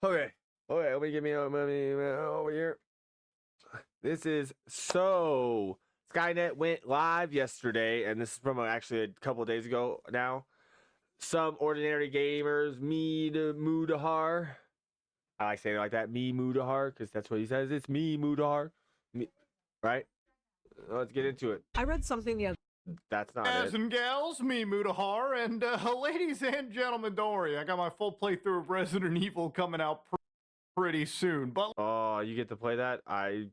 Okay. Okay, let me give me over here. This is so Skynet went live yesterday, and this is from actually a couple of days ago now. Some ordinary gamers, me to Mudahar. I like saying it like that, me Mudahar, because that's what he says. It's me Mudahar. Me, right? Let's get into it. I read something the other. That's not Guys it. and gals, me Mudahar, and ladies and gentlemen, don't worry, I got my full playthrough of Resident Evil coming out pretty soon. But Oh, you get to play that? I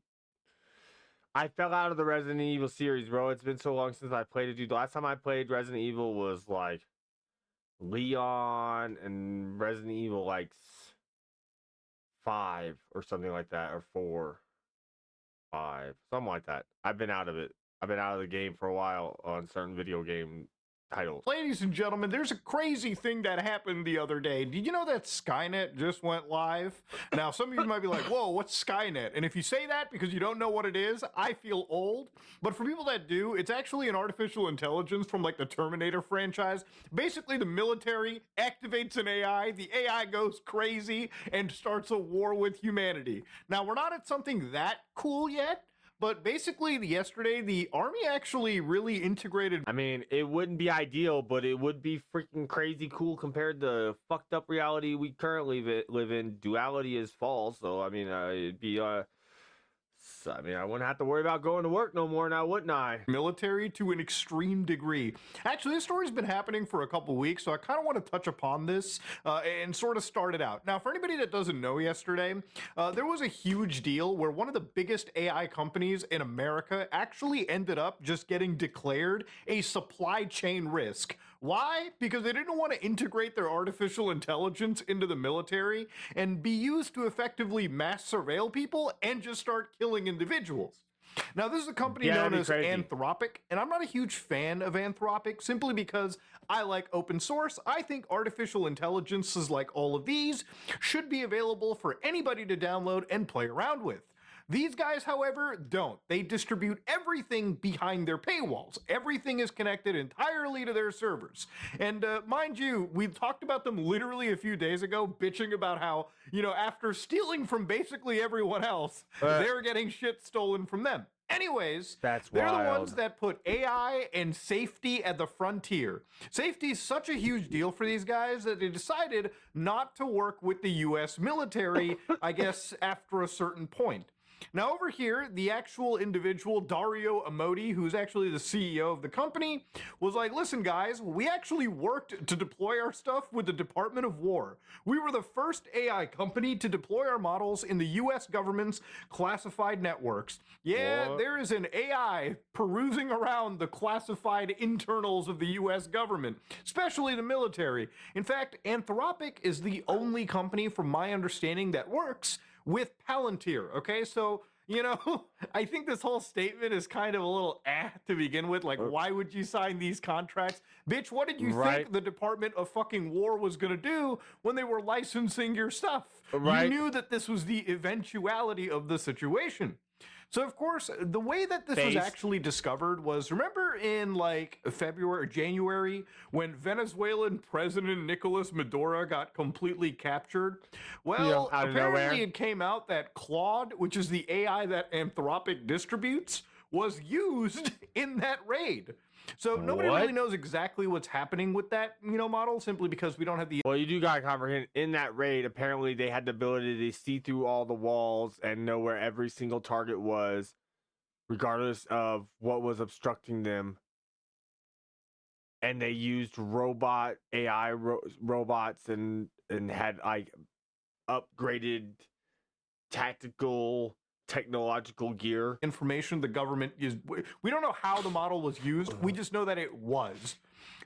fell out of the Resident Evil series, bro. It's been so long since I played it, dude. The last time I played Resident Evil was like Leon and Resident Evil like 5 or something like that, or 4, 5, something like that. I've been out of it. I've been out of the game for a while on certain video game titles. ladies and gentlemen, there's a crazy thing that happened the other day. Did you know that Skynet just went live? Now, some of you might be like, whoa, what's Skynet? And if you say that because you don't know what it is, I feel old. But for people that do, it's actually an artificial intelligence from like the Terminator franchise. Basically, the military activates an AI, the AI goes crazy and starts a war with humanity. Now, we're not at something that cool yet. But basically, yesterday, the Army actually really integrated. I mean, it wouldn't be ideal, but it would be freaking crazy cool compared to the fucked up reality we currently live in. Duality is false, so I mean, it'd be I mean, I wouldn't have to worry about going to work no more now, wouldn't I? Military to an extreme degree. Actually, this story's been happening for a couple weeks, so I kind of want to touch upon this and sort of start it out. Now, for anybody that doesn't know, yesterday, there was a huge deal where one of the biggest AI companies in America actually ended up just getting declared a supply chain risk. Why? Because they didn't want to integrate their artificial intelligence into the military and be used to effectively mass surveil people and just start killing individuals. Now, this is a company known as Anthropic, and I'm not a huge fan of Anthropic simply because I like open source. I think artificial intelligences like all of these should be available for anybody to download and play around with. These guys, however, don't. They distribute everything behind their paywalls. Everything is connected entirely to their servers. And mind you, we talked about them literally a few days ago, bitching about how, you know, after stealing from basically everyone else, they're getting shit stolen from them. Anyways, they're the ones that put AI and safety at the frontier. Safety is such a huge deal for these guys that they decided not to work with the US military, I guess, after a certain point. Now, over here, the actual individual, Dario Amodi, who's actually the CEO of the company, was like, listen, guys, we actually worked to deploy our stuff with the Department of War. We were the first AI company to deploy our models in the US government's classified networks. Yeah, there is an AI perusing around the classified internals of the US government, especially the military. In fact, Anthropic is the only company, from my understanding, that works with Palantir, okay? So, you know, I think this whole statement is kind of a little to begin with. Like, why would you sign these contracts? Bitch, what did you think the Department of fucking War was gonna do when they were licensing your stuff? You knew that this was the eventuality of the situation. So, of course, the way that this was actually discovered was, remember in like February or January when Venezuelan President Nicolas Maduro got completely captured? Well, apparently it came out that Claude, which is the AI that Anthropic distributes, was used in that raid. So nobody really knows exactly what's happening with that, you know, model, simply because we don't have the... Well, you do gotta comprehend, in that raid, apparently they had the ability to see through all the walls and know where every single target was, regardless of what was obstructing them. And they used robot AI robots and had like upgraded tactical technological gear. Information the government is, we don't know how the model was used, we just know that it was.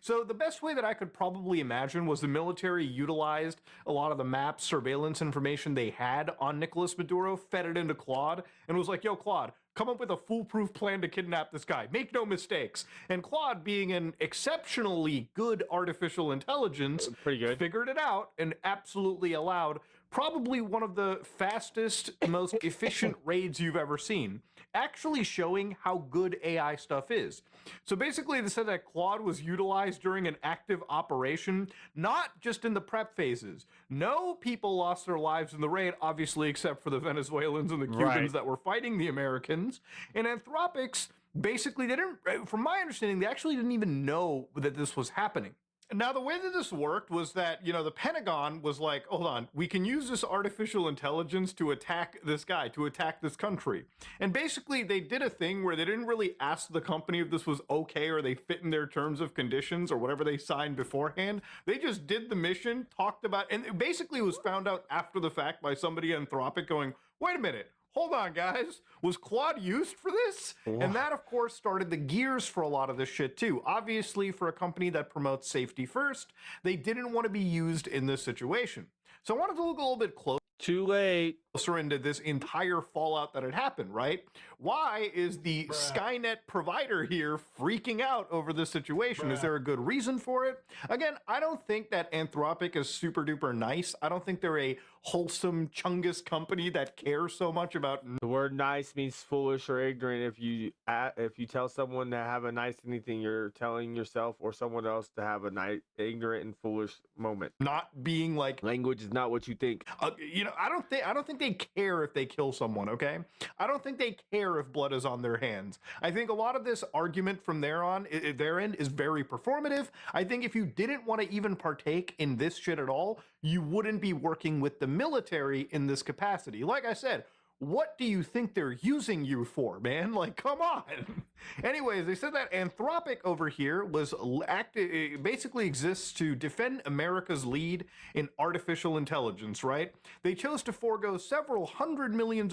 So the best way that I could probably imagine was the military utilized a lot of the map surveillance information they had on Nicolas Maduro, fed it into Claude, and was like, yo, Claude, come up with a foolproof plan to kidnap this guy. Make no mistakes. And Claude, being an exceptionally good artificial intelligence, figured it out and absolutely allowed probably one of the fastest, most efficient raids you've ever seen, actually showing how good AI stuff is. So basically, they said that Claude was utilized during an active operation, not just in the prep phases. No people lost their lives in the raid, obviously, except for the Venezuelans and the Cubans Right. that were fighting the Americans. And Anthropics, basically, they didn't, from my understanding, they actually didn't even know that this was happening. Now, the way that this worked was that, the Pentagon was like, hold on, we can use this artificial intelligence to attack this guy, to attack this country. And basically, they did a thing where they didn't really ask the company if this was okay or they fit in their terms of conditions or whatever they signed beforehand. They just did the mission, talked about, and it basically was found out after the fact by somebody at Anthropic going, wait a minute, hold on, guys. Was Claude used for this? And that, of course, started the gears for a lot of this shit, too. Obviously, for a company that promotes safety first, they didn't want to be used in this situation. So I wanted to look a little bit Too late. closer into this entire fallout that had happened, right? Why is the Skynet provider here freaking out over this situation? Is there a good reason for it? Again, I don't think that Anthropic is super duper nice. I don't think they're a wholesome Chungus company that cares so much about. The word nice means foolish or ignorant. If you tell someone to have a nice anything, you're telling yourself or someone else to have a nice, ignorant and foolish moment. Not being like, Language is not what you think. I don't think they care if they kill someone, okay? I don't think they care if blood is on their hands. I think a lot of this argument from their end is very performative. I think if you didn't want to even partake in this shit at all, you wouldn't be working with the military in this capacity. Like I said, what do you think they're using you for, man? Like, come on. Anyways, they said that Anthropic over here basically exists to defend America's lead in artificial intelligence, right? They chose to forego several $100 million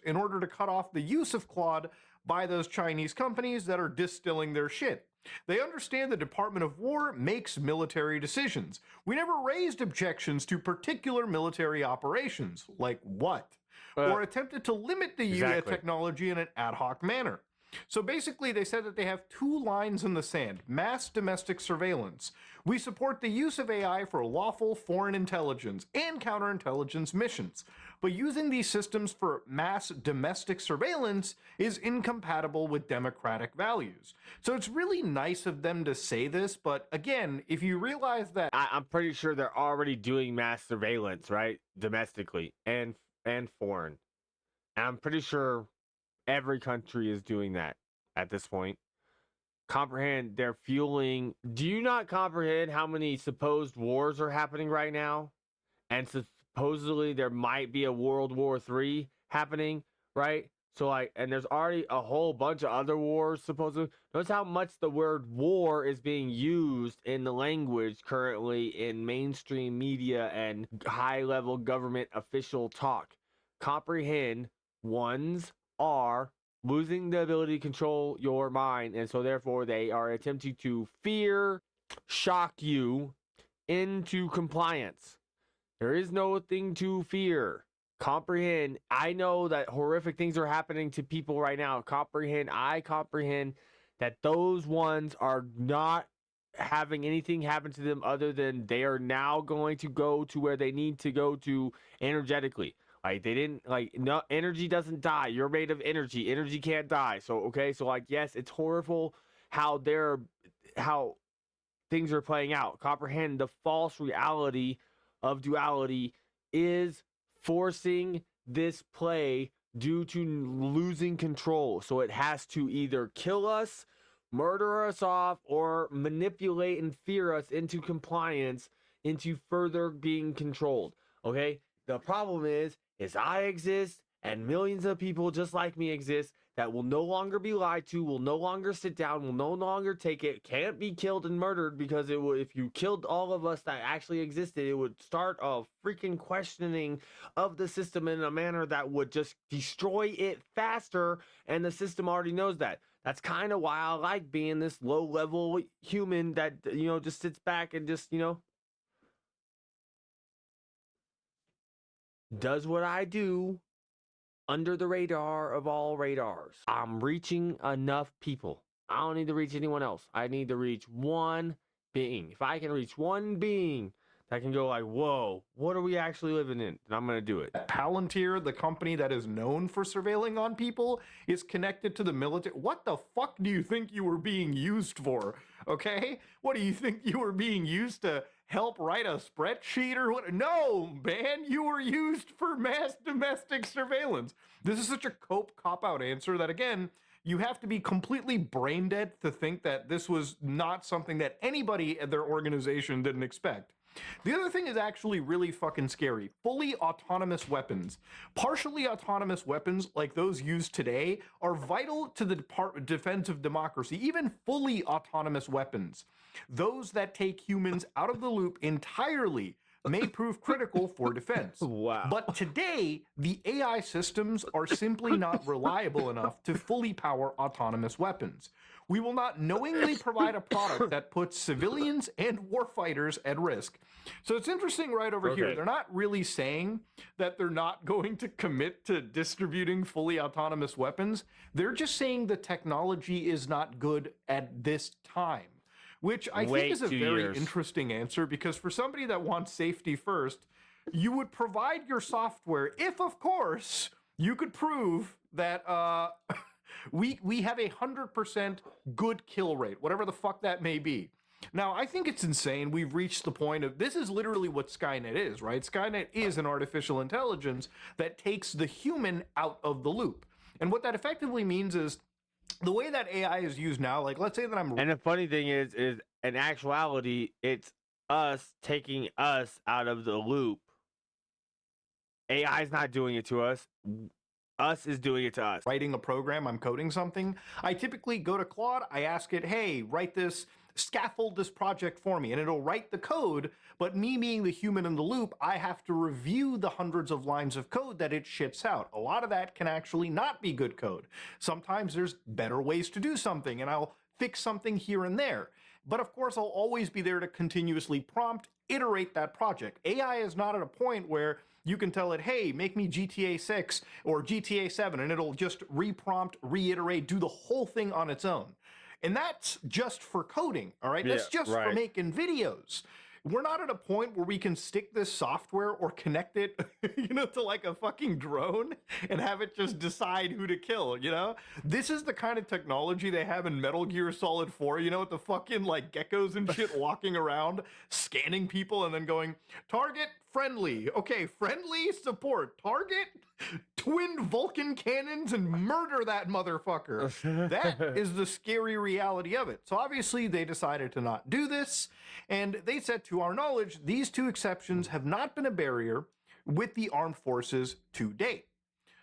in order to cut off the use of Claude by those Chinese companies that are distilling their shit. They understand the Department of War makes military decisions. We never raised objections to particular military operations. Like what? Or attempted to limit the use of technology in an ad hoc manner. So basically, they said that they have two lines in the sand: mass domestic surveillance. We support the use of AI for lawful foreign intelligence and counterintelligence missions, but using these systems for mass domestic surveillance is incompatible with democratic values. So it's really nice of them to say this, but again, if you realize that I'm pretty sure they're already doing mass surveillance, right? Domestically and foreign. And I'm pretty sure every country is doing that at this point. Comprehend, they're fueling. Do you not comprehend how many supposed wars are happening right now? And supposedly there might be a World War III happening, right? So and there's already a whole bunch of other wars supposedly. Notice how much the word war is being used in the language currently in mainstream media and high-level government official talk. Comprehend, ones are losing the ability to control your mind, and so therefore they are attempting to shock you into compliance. There is no thing to fear. Comprehend. I know that horrific things are happening to people right now. I comprehend that those ones are not having anything happen to them other than they are now going to go to where they need to go to energetically. Like they didn't no energy doesn't die. You're made of energy. Energy can't die. So okay, so yes, it's horrible how things are playing out. Comprehend the false reality of duality is forcing this play due to losing control. So it has to either kill us, murder us off, or manipulate and fear us into compliance, into further being controlled. Okay? The problem is I exist and millions of people just like me exist that will no longer be lied to, will no longer sit down, will no longer take it, can't be killed and murdered because it would, if you killed all of us that actually existed, it would start a freaking questioning of the system in a manner that would just destroy it faster, and the system already knows that. That's kind of why I like being this low-level human that, just sits back and just, does what I do under the radar of all radars. I'm reaching enough people. I don't need to reach anyone else. I need to reach one being. If I can reach one being I can go like, whoa, what are we actually living in? And I'm gonna do it. Palantir, the company that is known for surveilling on people, is connected to the military. What the fuck do you think you were being used for? Okay? What do you think you were being used to help write a spreadsheet or what? No, man, you were used for mass domestic surveillance. This is such a cop-out answer that, again, you have to be completely brain dead to think that this was not something that anybody at their organization didn't expect. The other thing is actually really fucking scary. Fully autonomous weapons. Partially autonomous weapons like those used today are vital to the defense of democracy. Even fully autonomous weapons, those that take humans out of the loop entirely, may prove critical for defense. Wow. But today, the AI systems are simply not reliable enough to fully power autonomous weapons. We will not knowingly provide a product that puts civilians and warfighters at risk. So it's interesting right over here. They're not really saying that they're not going to commit to distributing fully autonomous weapons. They're just saying the technology is not good at this time. Which I think is a very interesting answer, because for somebody that wants safety first, you would provide your software if, of course, you could prove that we have a 100% good kill rate, whatever the fuck that may be. Now, I think it's insane. We've reached the point of, this is literally what Skynet is, right? Skynet is an artificial intelligence that takes the human out of the loop. And what that effectively means is, the way that AI is used now, like let's say that I'm... And the funny thing is in actuality, it's us taking us out of the loop. AI is not doing it to us. Us is doing it to us. Writing a program, I'm coding something. I typically go to Claude, I ask it, hey, write this, scaffold this project for me, and it'll write the code, but me being the human in the loop, I have to review the hundreds of lines of code that it shits out. A lot of that can actually not be good code. Sometimes there's better ways to do something, and I'll fix something here and there. But of course, I'll always be there to continuously prompt, iterate that project. AI is not at a point where you can tell it, hey, make me GTA 6 or GTA 7, and it'll just reprompt, reiterate, do the whole thing on its own. And that's just for coding, all right? That's just for making videos. We're not at a point where we can stick this software or connect it, to like a fucking drone and have it just decide who to kill, This is the kind of technology they have in Metal Gear Solid 4, with the fucking like geckos and shit walking around, scanning people and then going, target friendly. Okay, friendly support. Target twin Vulcan cannons and murder that motherfucker. That is the scary reality of it. So obviously they decided to not do this. And they said, to our knowledge, these two exceptions have not been a barrier with the armed forces to date.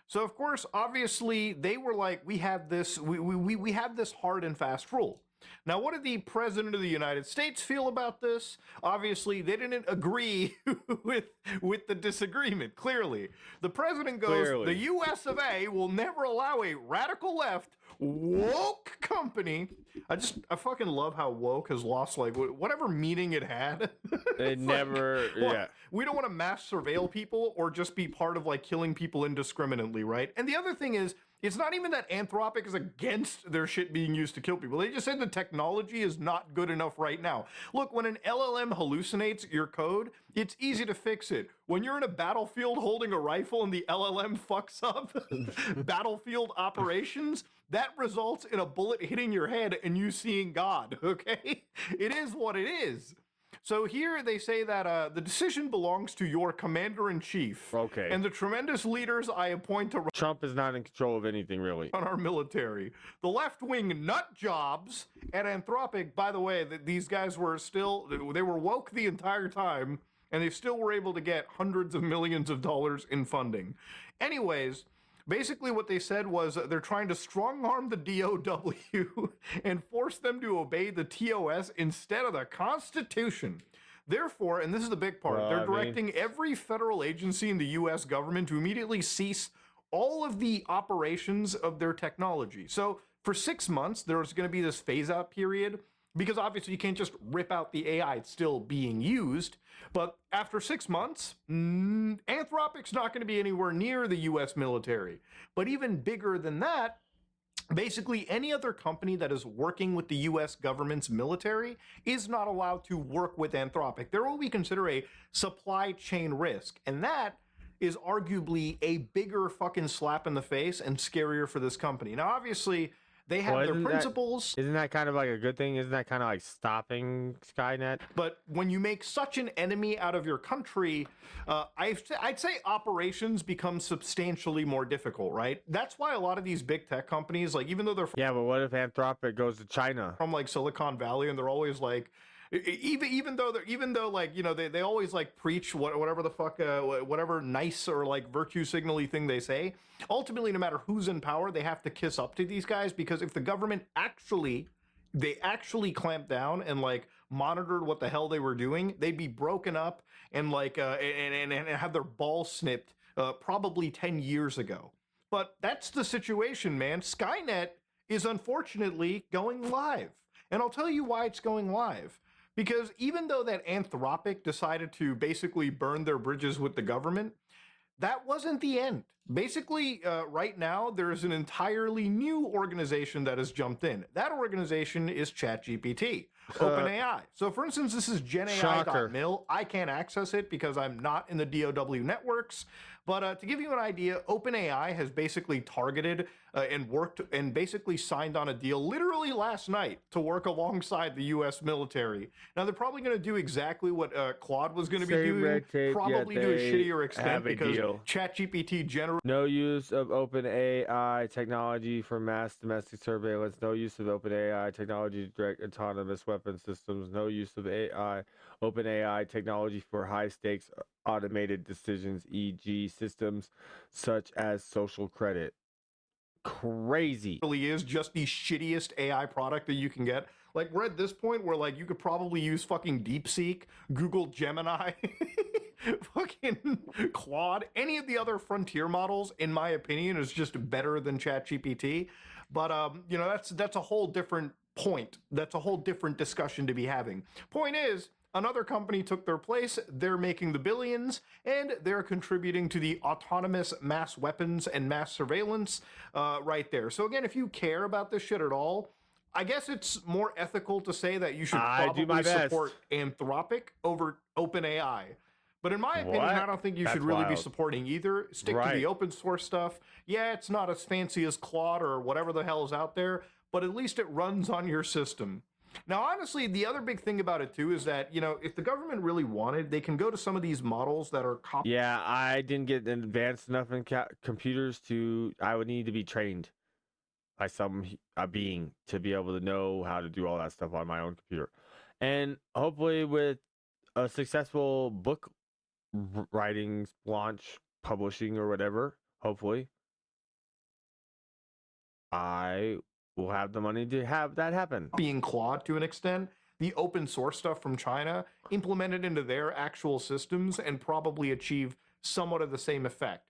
So of course, obviously they were like, we have this, we have this hard and fast rule. Now, what did the President of the United States feel about this? Obviously, they didn't agree with the disagreement, clearly. The President goes, the US of A will never allow a radical left woke company. I fucking love how woke has lost, like, whatever meaning it had. It never, We don't want to mass surveil people or just be part of, like, killing people indiscriminately, right? And the other thing is, it's not even that Anthropic is against their shit being used to kill people. They just said the technology is not good enough right now. Look, when an LLM hallucinates your code, it's easy to fix it. When you're in a battlefield holding a rifle and the LLM fucks up battlefield operations, that results in a bullet hitting your head and you seeing God, okay? It is what it is. So here they say that the decision belongs to your commander-in-chief. Okay. And the tremendous leaders I appoint to Trump is not in control of anything, really. On our military. The left-wing nut jobs at Anthropic, by the way, these guys were still, they were woke the entire time, and they still were able to get hundreds of millions of dollars in funding. Anyways, basically what they said was they're trying to strong-arm the DOW and force them to obey the TOS instead of the Constitution. Therefore, and this is the big part, they're directing every federal agency in the U.S. government to immediately cease all of the operations of their technology. So for 6 months, there's going to be this phase-out period, because obviously you can't just rip out the AI, it's still being used. But after 6 months, Anthropic's not going to be anywhere near the U.S. military. But even bigger than that, Basically, any other company that is working with the US government's military is not allowed to work with Anthropic. They're what we consider a supply chain risk. And that is arguably a bigger fucking slap in the face and scarier for this company. Now, obviously, they have their principles. Isn't that kind of like a good thing? Isn't that kind of like stopping Skynet? But when you make such an enemy out of your country, I'd say operations become substantially more difficult, right? That's why a lot of these big tech companies, like even though they're Yeah, but what if Anthropic goes to China? from like Silicon Valley, and they're always like, even though like, you know, they always like preach whatever the fuck whatever nice or like virtue signally thing they say. Ultimately, no matter who's in power, they have to kiss up to these guys, because if the government actually clamped down and like monitored what the hell they were doing, they'd be broken up and like and have their balls snipped probably 10 years ago. But that's the situation, man. Skynet is unfortunately going live. And I'll tell you why it's going live. Because even though that Anthropic decided to basically burn their bridges with the government, that wasn't the end. Basically, right now, there's an entirely new organization that has jumped in. That organization is ChatGPT, OpenAI. So, for instance, this is GenAI.mil. I can't access it because I'm not in the DOW networks. But to give you an idea, OpenAI has basically targeted and worked and basically signed on a deal literally last night to work alongside the U.S. military. Now, they're probably going to do exactly what Claude was going to be doing, probably to a shittier extent, because ChatGPT generally... No use of OpenAI technology for mass domestic surveillance. No use of OpenAI technology to direct autonomous weapon systems. No use of OpenAI technology for high-stakes automated decisions, e.g. systems such as social credit. Crazy. Really is just the shittiest AI product that you can get. Like, we're at this point where like you could probably use fucking DeepSeek, Google Gemini, fucking Claude, any of the other frontier models, in my opinion, is just better than ChatGPT. But you know, that's a whole different point. That's a whole different discussion to be having. Point is, another company took their place, they're making the billions, and they're contributing to the autonomous mass weapons and mass surveillance right there. So again, if you care about this shit at all, I guess it's more ethical to say that you should probably support Anthropic over OpenAI. But in my opinion, I don't think you should really be supporting either. Stick to the open source stuff. Yeah, it's not as fancy as Claude or whatever the hell is out there, but at least it runs on your system. Now, honestly, the other big thing about it, too, is that, you know, if the government really wanted, they can go to some of these models that are Yeah, I didn't get advanced enough in computers to... I would need to be trained by some being to be able to know how to do all that stuff on my own computer. And hopefully with a successful book writing, launch, publishing, or whatever, hopefully, I will have the money to have that happen. Being Claude to an extent, the open source stuff from China, implemented into their actual systems and probably achieve somewhat of the same effect.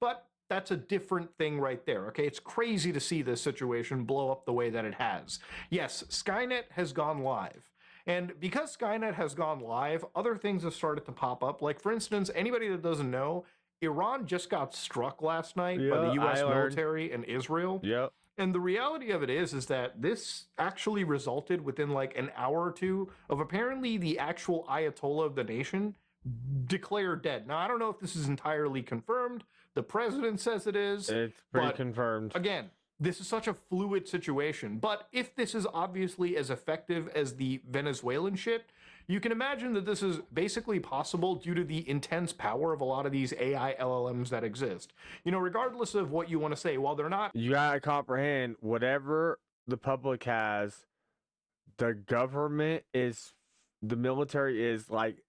But that's a different thing right there, okay? It's crazy to see this situation blow up the way that it has. Yes, Skynet has gone live. And because Skynet has gone live, other things have started to pop up. Like, for instance, anybody that doesn't know, Iran just got struck last night by the U.S. military and Israel. Yep. And the reality of it is that this actually resulted within like an hour or two of apparently the actual Ayatollah of the nation declared dead. Now, I don't know if this is entirely confirmed. The president says it is. It's pretty confirmed. Again, this is such a fluid situation. But if this is obviously as effective as the Venezuelan shit, you can imagine that this is basically possible due to the intense power of a lot of these AI LLMs that exist. You know, regardless of what you want to say, while they're not... You gotta comprehend, whatever the public has, the government is... The military is like...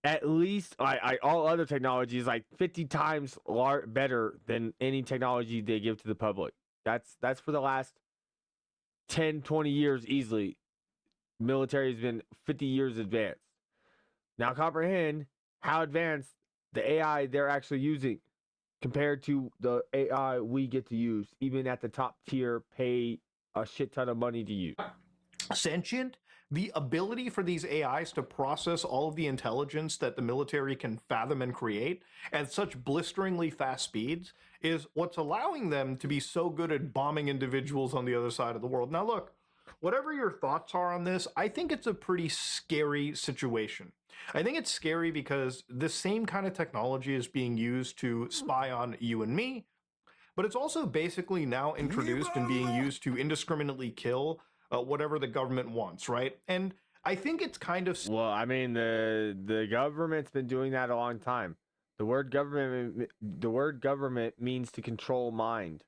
At least, all other technology is like 50 times better than any technology they give to the public. That's for the last 10, 20 years easily. Military has been 50 years advanced. Now comprehend how advanced the AI they're actually using compared to the AI we get to use, even at the top tier, pay a shit ton of money to use. Sentient, the ability for these AIs to process all of the intelligence that the military can fathom and create at such blisteringly fast speeds is what's allowing them to be so good at bombing individuals on the other side of the world. Now, look, whatever your thoughts are on this, I think it's a pretty scary situation. I think it's scary because the same kind of technology is being used to spy on you and me, but it's also basically now introduced and being used to indiscriminately kill whatever the government wants, right? And I think it's kind of Well, I mean, the government's been doing that a long time. The word government means to control mind.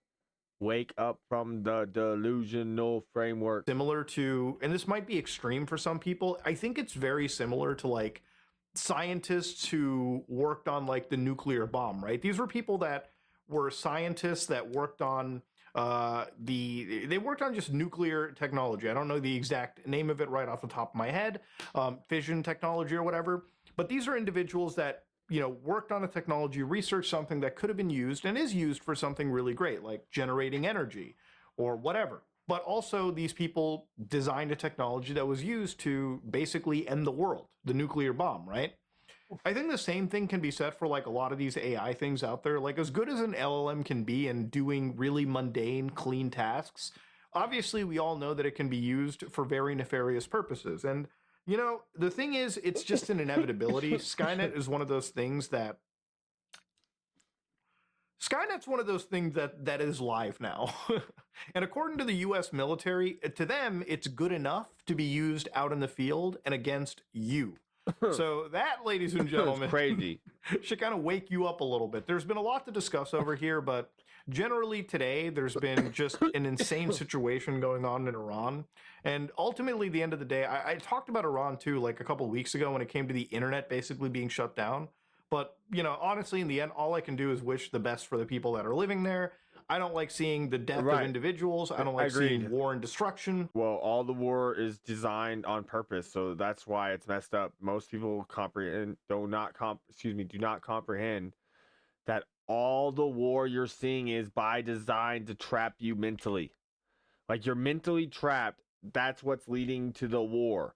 Wake up from the delusional framework. similar to, and this might be extreme for some people, I think it's very similar to like scientists who worked on like the nuclear bomb, right? These were people that were scientists that worked on they worked on just nuclear technology. I don't know the exact name of it right off the top of my head, fission technology or whatever. But these are individuals that worked on a technology, researched something that could have been used and is used for something really great, like generating energy or whatever. But also, these people designed a technology that was used to basically end the world, the nuclear bomb, right? I think the same thing can be said for like a lot of these AI things out there. Like, as good as an LLM can be in doing really mundane, clean tasks, obviously we all know that it can be used for very nefarious purposes. And, the thing is, it's just an inevitability. Skynet is one of those things that Skynet's one of those things that is live now. And according to the US military, to them, it's good enough to be used out in the field and against you. So that, ladies and gentlemen, crazy. should kind of wake you up a little bit. There's been a lot to discuss over here, but generally today there's been just an insane situation going on in Iran. And ultimately, the end of the day, I talked about Iran too, like a couple of weeks ago when it came to the internet basically being shut down. But, honestly, in the end, all I can do is wish the best for the people that are living there. I don't like seeing the death of individuals. I don't like seeing war and destruction. Well, all the war is designed on purpose, so that's why it's messed up. Most people do not comprehend that all the war you're seeing is by design to trap you mentally. Like, you're mentally trapped. That's what's leading to the war.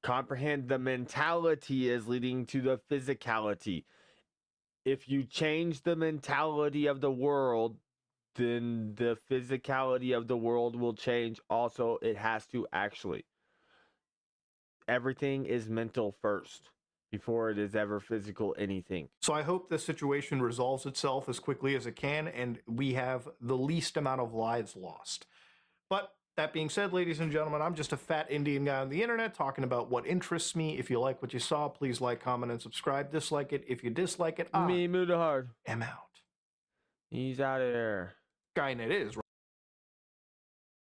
Comprehend the mentality is leading to the physicality. If you change the mentality of the world, then the physicality of the world will change. Also, it has to actually. Everything is mental first before it is ever physical anything. So I hope this situation resolves itself as quickly as it can and we have the least amount of lives lost. But that being said, ladies and gentlemen, I'm just a fat Indian guy on the internet talking about what interests me. If you like what you saw, please like, comment, and subscribe. Dislike it. If you dislike it, I Me, Mudahard. am out. He's out of there. Skynet is.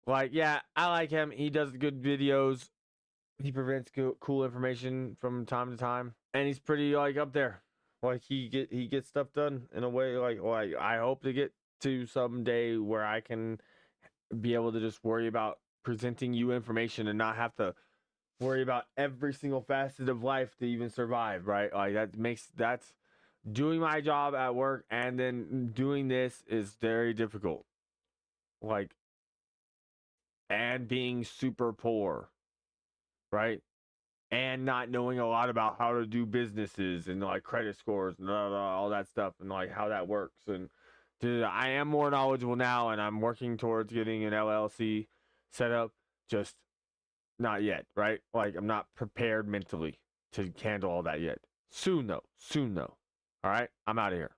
Like, yeah, I like him. He does good videos. He prevents cool information from time to time, and he's pretty like up there. Like he gets stuff done in a way like I hope to get to someday where I can be able to just worry about presenting you information and not have to worry about every single facet of life to even survive, right? Like that's doing my job at work and then doing this is very difficult. Like, and being super poor, right? And not knowing a lot about how to do businesses and like credit scores and all that stuff and like how that works. And dude, I am more knowledgeable now and I'm working towards getting an LLC set up, just not yet, right? Like, I'm not prepared mentally to handle all that yet. Soon though. All right, I'm out of here.